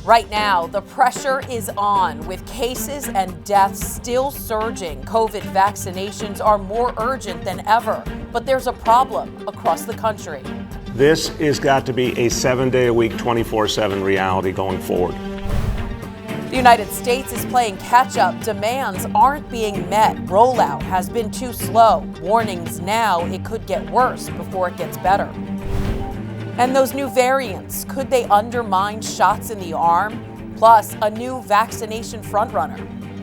Right now, the pressure is on with cases and deaths still surging. COVID vaccinations are more urgent than ever, but there's a problem across the country. This has got to be a 7-day-a-week, 24/7 reality going forward. The United States is playing catch-up. Demands aren't being met. Rollout has been too slow. Warnings now it could get worse before it gets better. And those new variants, could they undermine shots in the arm? Plus, a new vaccination frontrunner.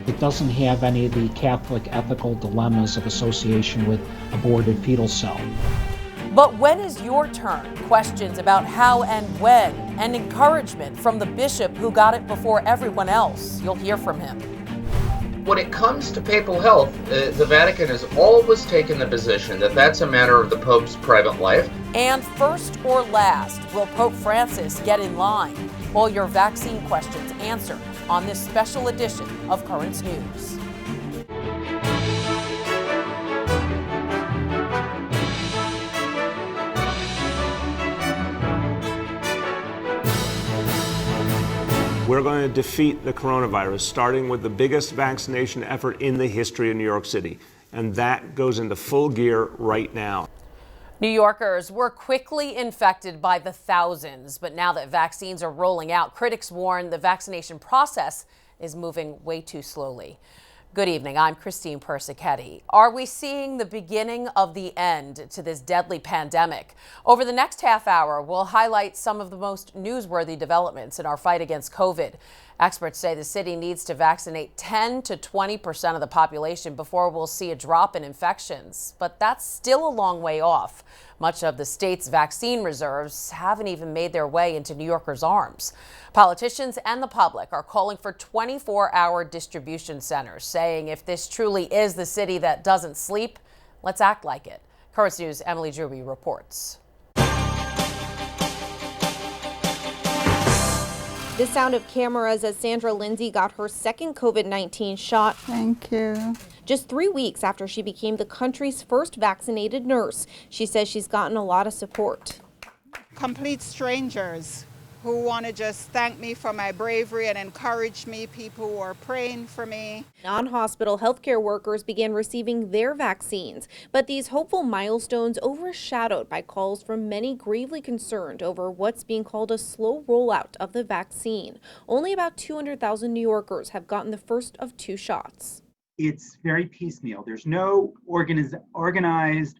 It doesn't have any of the Catholic ethical dilemmas of association with aborted fetal cell. But when is your turn? Questions about how and when, and encouragement from the bishop who got it before everyone else. You'll hear from him. When it comes to papal health, the Vatican has always taken the position that that's a matter of the Pope's private life. And first or last, will Pope Francis get in line? All your vaccine questions answered on this special edition of Currents News. We're going to defeat the coronavirus, starting with the biggest vaccination effort in the history of New York City. And that goes into full gear right now. New Yorkers were quickly infected by the thousands, but now that vaccines are rolling out, critics warn the vaccination process is moving way too slowly. Good evening, I'm Christine Persichetti. Are we seeing the beginning of the end to this deadly pandemic? Over the next half hour, we'll highlight some of the most newsworthy developments in our fight against COVID. Experts say the city needs to vaccinate 10 to 20% of the population before we'll see a drop in infections. But that's still a long way off. Much of the state's vaccine reserves haven't even made their way into New Yorkers' arms. Politicians and the public are calling for 24-hour distribution centers, saying if this truly is the city that doesn't sleep, let's act like it. Currents News' Emily Druby reports. The sound of cameras as Sandra Lindsay got her second COVID-19 shot. Thank you. Just 3 weeks after she became the country's first vaccinated nurse. She says she's gotten a lot of support. Complete strangers who want to just thank me for my bravery and encourage me, people who are praying for me. Non-hospital healthcare workers began receiving their vaccines, but these hopeful milestones overshadowed by calls from many gravely concerned over what's being called a slow rollout of the vaccine. Only about 200,000 New Yorkers have gotten the first of 2 shots. It's very piecemeal. There's no organized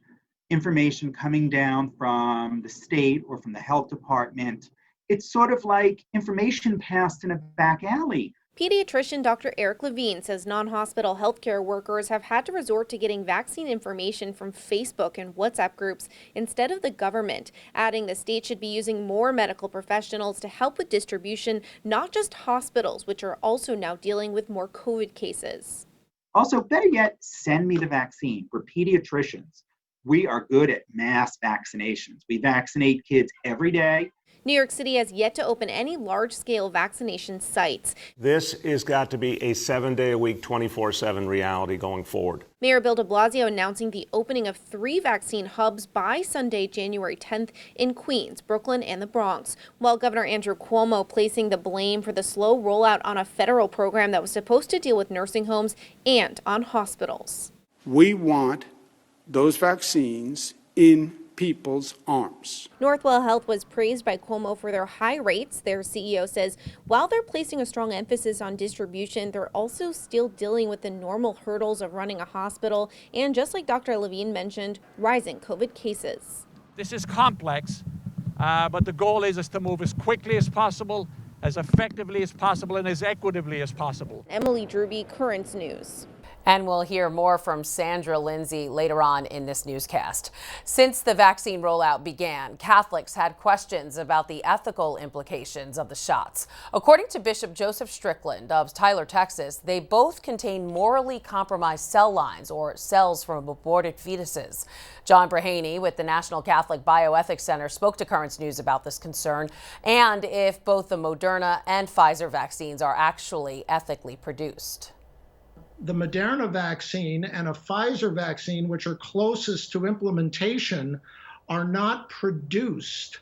information coming down from the state or from the health department. It's sort of like information passed in a back alley. Pediatrician Dr. Eric Levine says non-hospital healthcare workers have had to resort to getting vaccine information from Facebook and WhatsApp groups instead of the government, adding the state should be using more medical professionals to help with distribution, not just hospitals, which are also now dealing with more COVID cases. Also, better yet, send me the vaccine. For pediatricians, we are good at mass vaccinations. We vaccinate kids every day. New York City has yet to open any large-scale vaccination sites. This has got to be a 7-day-a-week, 24/7 reality going forward. Mayor Bill de Blasio announcing the opening of 3 vaccine hubs by Sunday, January 10th in Queens, Brooklyn, and the Bronx, while Governor Andrew Cuomo placing the blame for the slow rollout on a federal program that was supposed to deal with nursing homes and on hospitals. We want those vaccines in people's arms. Northwell Health was praised by Cuomo for their high rates. Their CEO says while they're placing a strong emphasis on distribution, they're also still dealing with the normal hurdles of running a hospital and, just like Dr. Levine mentioned, rising COVID cases. This is complex, but the goal is to move as quickly as possible, as effectively as possible, and as equitably as possible. Emily Druby, Currents News. And we'll hear more from Sandra Lindsay later on in this newscast. Since the vaccine rollout began, Catholics had questions about the ethical implications of the shots. According to Bishop Joseph Strickland of Tyler, Texas, they both contain morally compromised cell lines or cells from aborted fetuses. John Brahaney with the National Catholic Bioethics Center spoke to Currents News about this concern and if both the Moderna and Pfizer vaccines are actually ethically produced. The Moderna vaccine and a Pfizer vaccine, which are closest to implementation, are not produced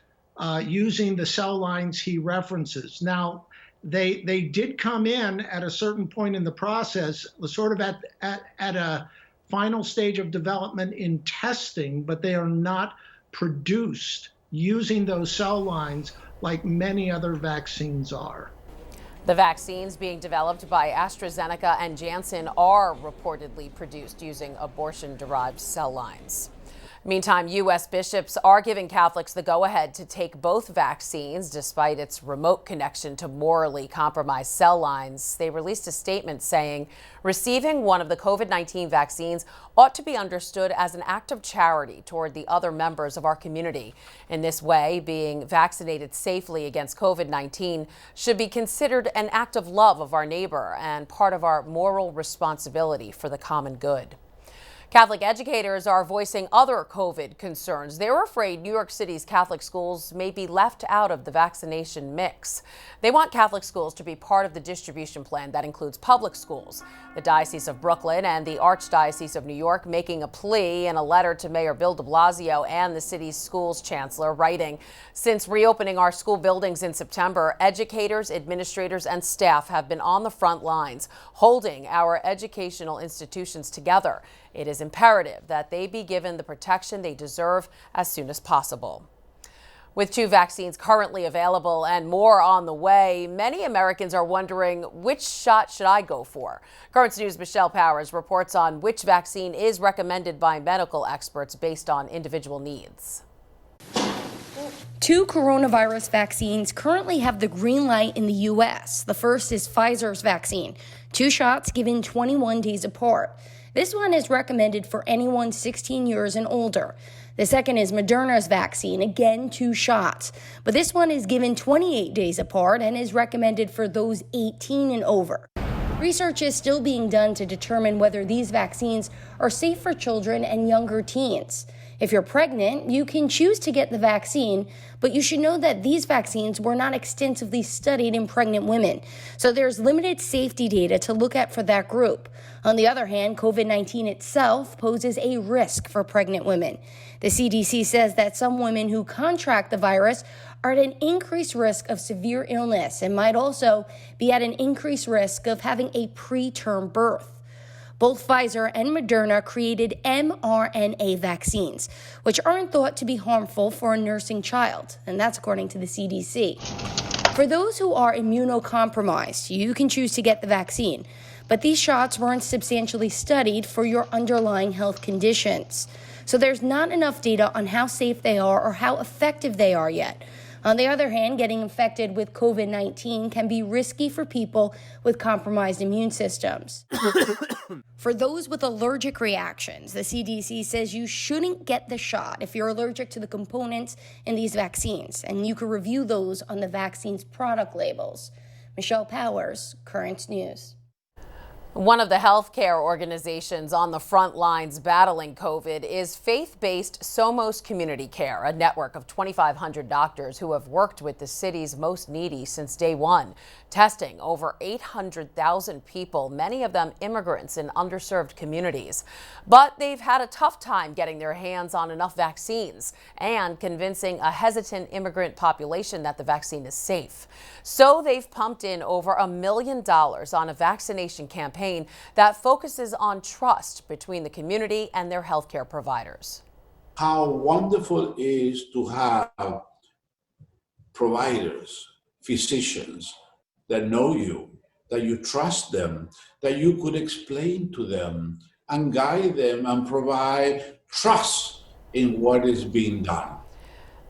using the cell lines he references. Now, They did come in at a certain point in the process, sort of at a final stage of development in testing, but they are not produced using those cell lines like many other vaccines are. The vaccines being developed by AstraZeneca and Janssen are reportedly produced using abortion-derived cell lines. Meantime, U.S. bishops are giving Catholics the go-ahead to take both vaccines, despite its remote connection to morally compromised cell lines. They released a statement saying receiving one of the COVID-19 vaccines ought to be understood as an act of charity toward the other members of our community. In this way, being vaccinated safely against COVID-19 should be considered an act of love of our neighbor and part of our moral responsibility for the common good. Catholic educators are voicing other COVID concerns. They're afraid New York City's Catholic schools may be left out of the vaccination mix. They want Catholic schools to be part of the distribution plan that includes public schools. The Diocese of Brooklyn and the Archdiocese of New York making a plea in a letter to Mayor Bill de Blasio and the city's schools chancellor, writing, "Since reopening our school buildings in September, educators, administrators, and staff have been on the front lines, holding our educational institutions together. It is imperative that they be given the protection they deserve as soon as possible." With 2 vaccines currently available and more on the way, many Americans are wondering, which shot should I go for? Currents News' Michelle Powers reports on which vaccine is recommended by medical experts based on individual needs. 2 coronavirus vaccines currently have the green light in the U.S. The first is Pfizer's vaccine, 2 shots given 21 days apart. This one is recommended for anyone 16 years and older. The second is Moderna's vaccine, again 2 shots, but this one is given 28 days apart and is recommended for those 18 and over. Research is still being done to determine whether these vaccines are safe for children and younger teens. If you're pregnant, you can choose to get the vaccine, but you should know that these vaccines were not extensively studied in pregnant women, so there's limited safety data to look at for that group. On the other hand, COVID-19 itself poses a risk for pregnant women. The CDC says that some women who contract the virus are at an increased risk of severe illness and might also be at an increased risk of having a preterm birth. Both Pfizer and Moderna created mRNA vaccines, which aren't thought to be harmful for a nursing child, and that's according to the CDC. For those who are immunocompromised, you can choose to get the vaccine, but these shots weren't substantially studied for your underlying health conditions. So there's not enough data on how safe they are or how effective they are yet. On the other hand, getting infected with COVID-19 can be risky for people with compromised immune systems. For those with allergic reactions, the CDC says you shouldn't get the shot if you're allergic to the components in these vaccines, and you can review those on the vaccine's product labels. Michelle Powers, Current News. One of the healthcare organizations on the front lines battling COVID is faith-based Somos Community Care, a network of 2,500 doctors who have worked with the city's most needy since day one, testing over 800,000 people, many of them immigrants in underserved communities. But they've had a tough time getting their hands on enough vaccines and convincing a hesitant immigrant population that the vaccine is safe. So they've pumped in over $1 million on a vaccination campaign that focuses on trust between the community and their healthcare providers. How wonderful it is to have providers, physicians that know you, that you trust them, that you could explain to them and guide them and provide trust in what is being done.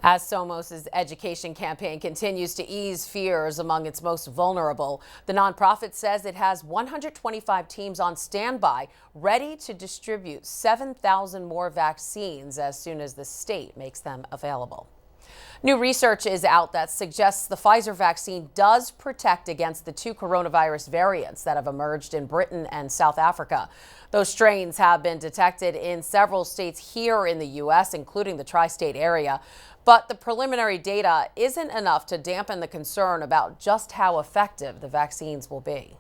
As Somos' education campaign continues to ease fears among its most vulnerable, the nonprofit says it has 125 teams on standby, ready to distribute 7,000 more vaccines as soon as the state makes them available. New research is out that suggests the Pfizer vaccine does protect against the 2 coronavirus variants that have emerged in Britain and South Africa. Those strains have been detected in several states here in the U.S., including the tri-state area. But the preliminary data isn't enough to dampen the concern about just how effective the vaccines will be.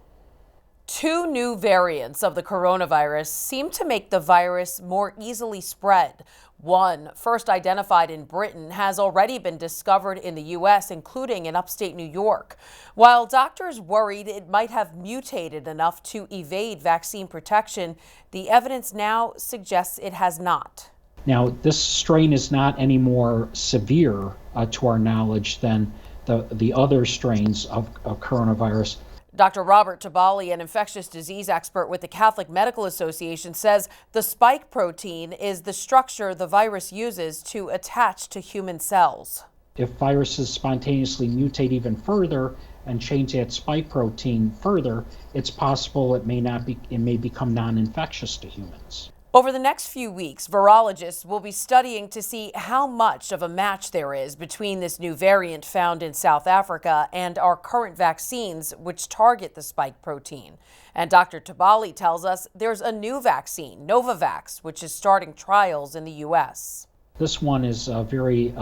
Two new variants of the coronavirus seem to make the virus more easily spread. One, first identified in Britain, has already been discovered in the U.S., including in upstate New York. While doctors worried it might have mutated enough to evade vaccine protection, the evidence now suggests it has not. Now, this strain is not any more severe, to our knowledge, than the other strains of coronavirus. Dr. Robert Tabali, an infectious disease expert with the Catholic Medical Association, says the spike protein is the structure the virus uses to attach to human cells. If viruses spontaneously mutate even further and change that spike protein further, it's possible it may become non-infectious to humans. Over the next few weeks, virologists will be studying to see how much of a match there is between this new variant found in South Africa and our current vaccines, which target the spike protein. And Dr. Tabali tells us there's a new vaccine, Novavax, which is starting trials in the U.S. This one is very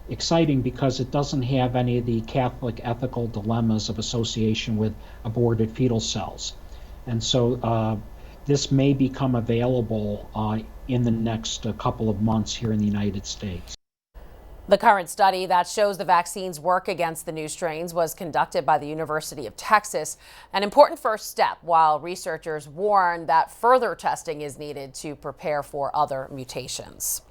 exciting because it doesn't have any of the Catholic ethical dilemmas of association with aborted fetal cells. And so this may become available in the next couple of months here in the United States. The current study that shows the vaccines work against the new strains was conducted by the University of Texas, an important first step, while researchers warn that further testing is needed to prepare for other mutations.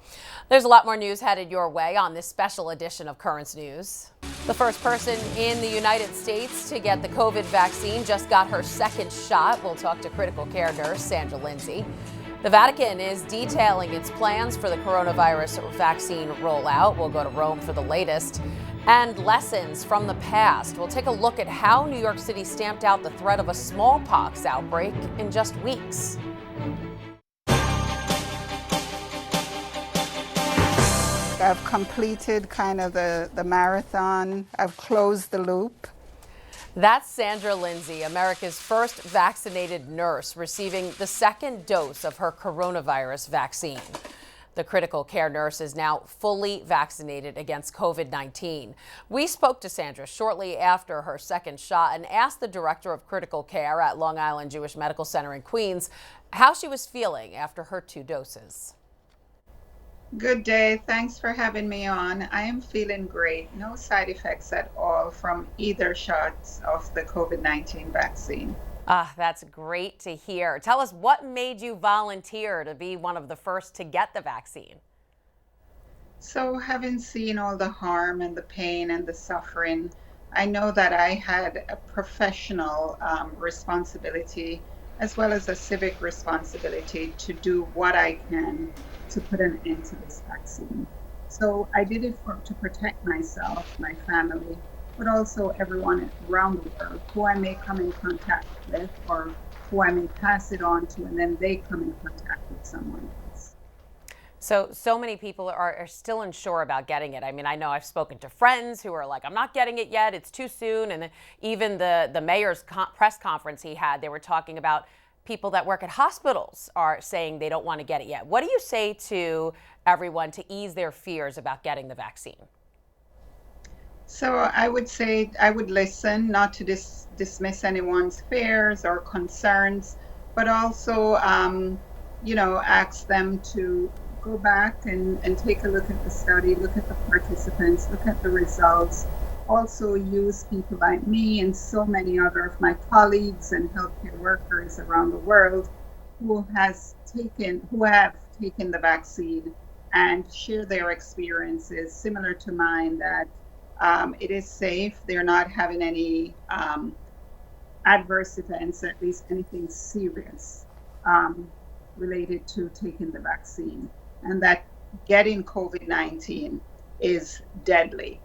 There's a lot more news headed your way on this special edition of Currents News. The first person in the United States to get the COVID vaccine just got her second shot. We'll talk to critical care nurse Sandra Lindsay. The Vatican is detailing its plans for the coronavirus vaccine rollout. We'll go to Rome for the latest. And lessons from the past. We'll take a look at how New York City stamped out the threat of a smallpox outbreak in just weeks. I've completed kind of the marathon. I've closed the loop. That's Sandra Lindsay, America's first vaccinated nurse, receiving the second dose of her coronavirus vaccine. The critical care nurse is now fully vaccinated against COVID-19. We spoke to Sandra shortly after her second shot and asked the director of critical care at Long Island Jewish Medical Center in Queens how she was feeling after her 2 doses. Good day. Thanks for having me on. I am feeling great. No side effects at all from either shots of the COVID-19 vaccine. That's great to hear. Tell us, what made you volunteer to be one of the first to get the vaccine? So having seen all the harm and the pain and the suffering, I know that I had a professional responsibility as well as a civic responsibility to do what I can to put an end to this vaccine. So I did it to protect myself, my family, but also everyone around the world who I may come in contact with or who I may pass it on to, and then they come in contact with someone else. So many people are still unsure about getting it. I mean, I know I've spoken to friends who are like, I'm not getting it yet, it's too soon. And then even the mayor's press conference he had, they were talking about people that work at hospitals are saying they don't want to get it yet. What do you say to everyone to ease their fears about getting the vaccine? So I would say I would listen, not to dismiss anyone's fears or concerns, but also, ask them to go back and take a look at the study, look at the participants, look at the results. Also use people like me and so many other of my colleagues and healthcare workers around the world who have taken the vaccine and share their experiences similar to mine, that it is safe. They're not having any adverse events, at least anything serious related to taking the vaccine, and that getting COVID-19 is deadly.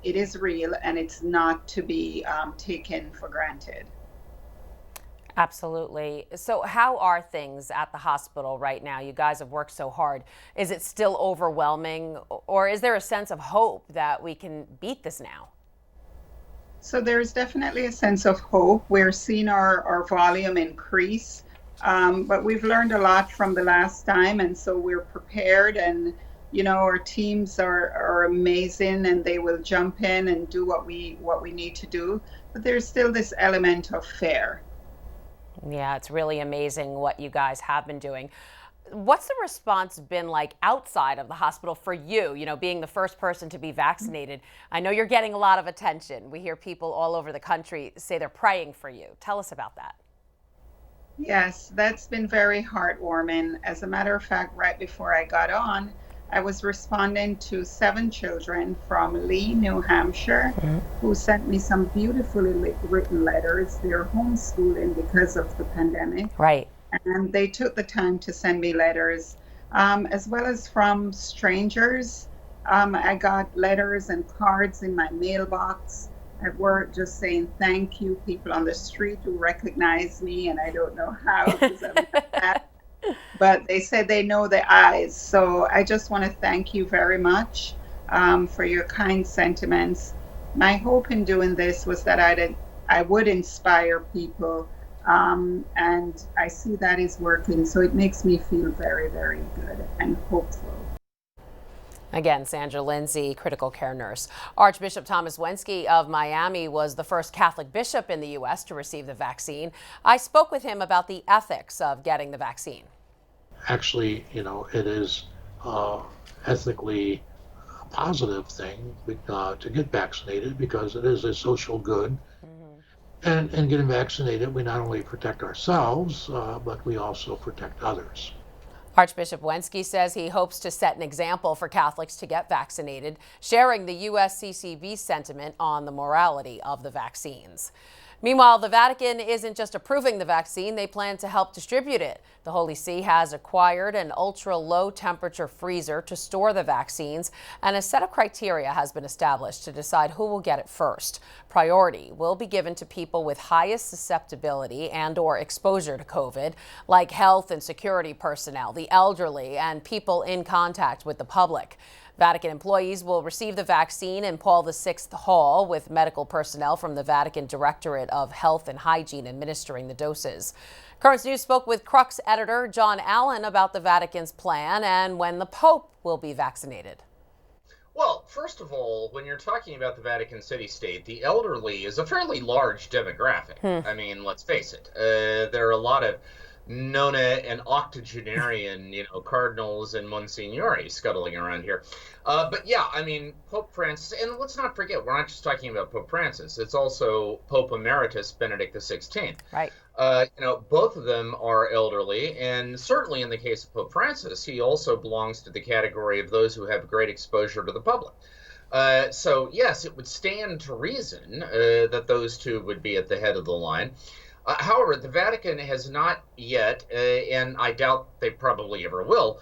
It is real, and it's not to be taken for granted. Absolutely. So how are things at the hospital right now? You guys have worked so hard. Is it still overwhelming, or is there a sense of hope that we can beat this now? So there's definitely a sense of hope. We're seeing our volume increase, but we've learned a lot from the last time, and so we're prepared, and our teams are amazing, and they will jump in and do what we need to do. But there's still this element of fear. Yeah, it's really amazing what you guys have been doing. What's the response been like outside of the hospital for you, being the first person to be vaccinated? I know you're getting a lot of attention. We hear people all over the country say they're praying for you. Tell us about that. Yes, that's been very heartwarming. As a matter of fact, right before I got on, I was responding to 7 children from Lee, New Hampshire, who sent me some beautifully written letters. They're homeschooling because of the pandemic. Right. And they took the time to send me letters, as well as from strangers. I got letters and cards in my mailbox at work just saying thank you, people on the street who recognize me, and I don't know how, because I'm not, but they said they know the eyes. So I just want to thank you very much for your kind sentiments. My hope in doing this was that I would inspire people. And I see that is working, so it makes me feel very, very good and hopeful. Again, Sandra Lindsay, critical care nurse. Archbishop Thomas Wenski of Miami was the first Catholic bishop in the U.S. to receive the vaccine. I spoke with him about the ethics of getting the vaccine. Actually, it is ethically a positive thing to get vaccinated because it is a social good. And getting vaccinated, we not only protect ourselves, but we also protect others. Archbishop Wenski says he hopes to set an example for Catholics to get vaccinated, sharing the USCCB's sentiment on the morality of the vaccines. Meanwhile, the Vatican isn't just approving the vaccine, they plan to help distribute it. The Holy See has acquired an ultra-low temperature freezer to store the vaccines, and a set of criteria has been established to decide who will get it first. Priority will be given to people with highest susceptibility and/or exposure to COVID, like health and security personnel, the elderly, and people in contact with the public. Vatican employees will receive the vaccine in Paul VI Hall, with medical personnel from the Vatican Directorate of Health and Hygiene administering the doses. Currents News spoke with Crux editor John Allen about the Vatican's plan and when the Pope will be vaccinated. Well, first of all, when you're talking about the Vatican city-state, the elderly is a fairly large demographic. I mean, let's face it. There are a lot of nona and octogenarian, cardinals and monsignori scuttling around here. But yeah, I mean, Pope Francis, and let's not forget, we're not just talking about Pope Francis, it's also Pope Emeritus Benedict XVI. Right. Both of them are elderly, and certainly in the case of Pope Francis, he also belongs to the category of those who have great exposure to the public. So yes, it would stand to reason that those two would be at the head of the line. However, the Vatican has not yet, and I doubt they probably ever will,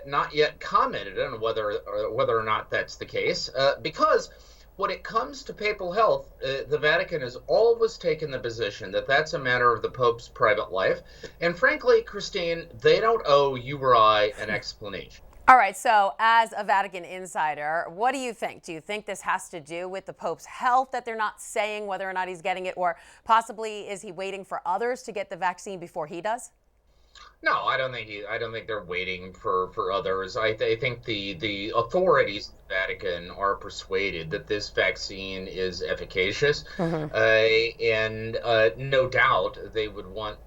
not yet commented on whether or not that's the case, because when it comes to papal health, the Vatican has always taken the position that that's a matter of the Pope's private life, and frankly, Christine, they don't owe you or I an explanation. All right, so as a Vatican insider, what do you think? Do you think this has to do with the Pope's health, that they're not saying whether or not he's getting it, or possibly is he waiting for others to get the vaccine before he does? No, I don't think they're waiting for others. I think the authorities of the Vatican are persuaded that this vaccine is efficacious, and no doubt they would want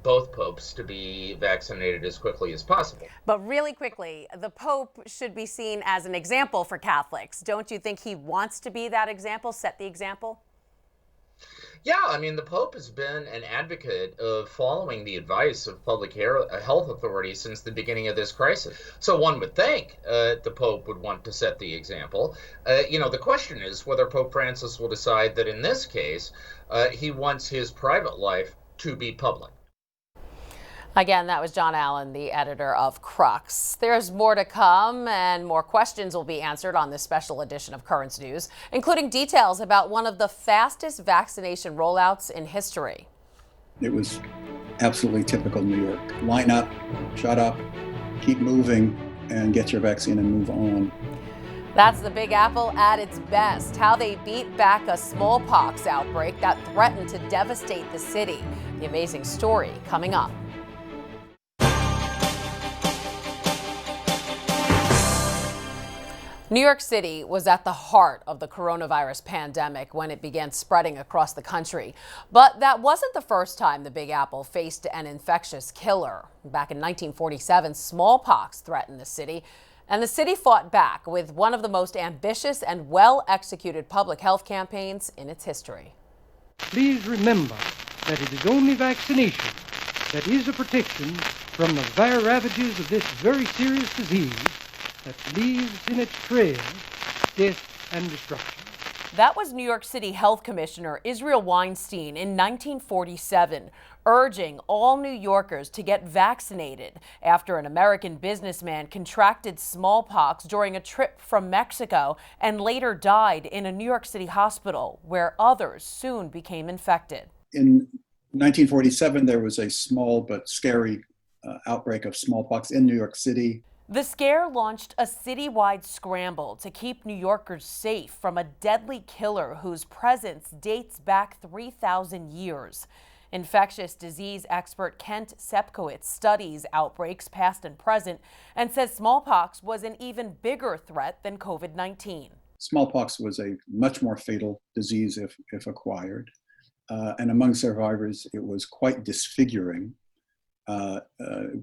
both popes to be vaccinated as quickly as possible. But really quickly, the Pope should be seen as an example for Catholics. Don't you think he wants to be that example, set the example? Yeah, I mean, the Pope has been an advocate of following the advice of public health authorities since the beginning of this crisis. So one would think the Pope would want to set the example. The question is whether Pope Francis will decide that in this case, he wants his private life to be public. Again, that was John Allen, the editor of Crux. There's more to come, and more questions will be answered on this special edition of Currents News, including details about one of the fastest vaccination rollouts in history. It was absolutely typical New York. Line up, shut up, keep moving, and get your vaccine and move on. That's the Big Apple at its best, how they beat back a smallpox outbreak that threatened to devastate the city. The amazing story coming up. New York City was at the heart of the coronavirus pandemic when it began spreading across the country. But that wasn't the first time the Big Apple faced an infectious killer. Back in 1947, smallpox threatened the city, and the city fought back with one of the most ambitious and well-executed public health campaigns in its history. Please remember that it is only vaccination that is a protection from the dire ravages of this very serious disease that leaves in its trail death and destruction. That was New York City Health Commissioner Israel Weinstein in 1947, urging all New Yorkers to get vaccinated after an American businessman contracted smallpox during a trip from Mexico and later died in a New York City hospital where others soon became infected. In 1947, there was a small but scary outbreak of smallpox in New York City. The scare launched a citywide scramble to keep New Yorkers safe from a deadly killer whose presence dates back 3,000 years. Infectious disease expert Kent Sepkowitz studies outbreaks past and present and says smallpox was an even bigger threat than COVID-19. Smallpox was a much more fatal disease if acquired. And among survivors, it was quite disfiguring.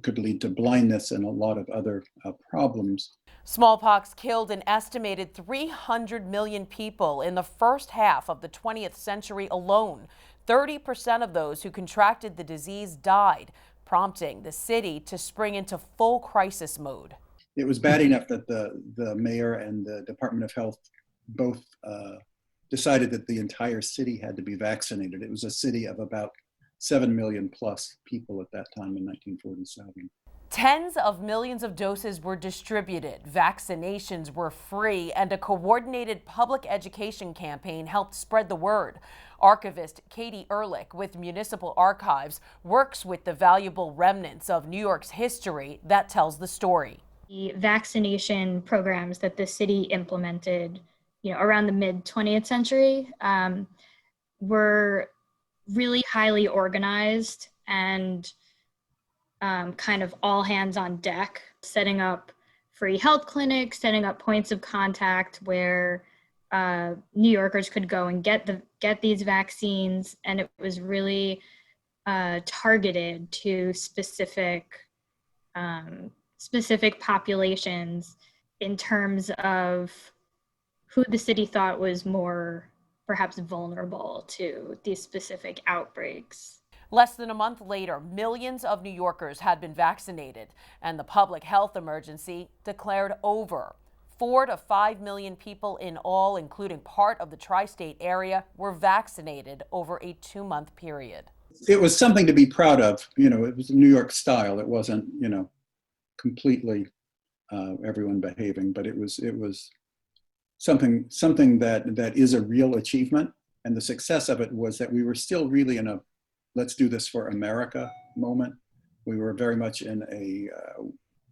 Could lead to blindness and a lot of other problems. Smallpox killed an estimated 300 million people in the first half of the 20th century alone. 30% of those who contracted the disease died, prompting the city to spring into full crisis mode. It was bad enough that the mayor and the Department of Health both decided that the entire city had to be vaccinated. It was a city of about 7 million plus people at that time in 1947. Tens of millions of doses were distributed, vaccinations were free, and a coordinated public education campaign helped spread the word. Archivist Katie Ehrlich with Municipal Archives works with the valuable remnants of New York's history that tells the story. The vaccination programs that the city implemented, around the mid-20th century were really highly organized and kind of all hands on deck, setting up free health clinics, setting up points of contact where New Yorkers could go and get these vaccines, and it was really targeted to specific populations in terms of who the city thought was more perhaps vulnerable to these specific outbreaks. Less than a month later, millions of New Yorkers had been vaccinated, and the public health emergency declared over. 4 to 5 million people in all, including part of the tri-state area, were vaccinated over a 2-month period. It was something to be proud of. It was New York style. It wasn't, completely everyone behaving, but it was something that is a real achievement. And the success of it was that we were still really in a let's do this for America moment. We were very much in a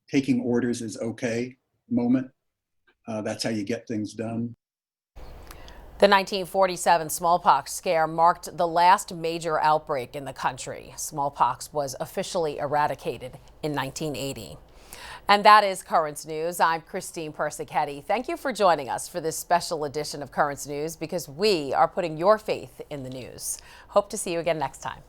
taking orders is okay moment. That's how you get things done. The 1947 smallpox scare marked the last major outbreak in the country. Smallpox was officially eradicated in 1980. And that is Currents News. I'm Christine Persichetti. Thank you for joining us for this special edition of Currents News, because we are putting your faith in the news. Hope to see you again next time.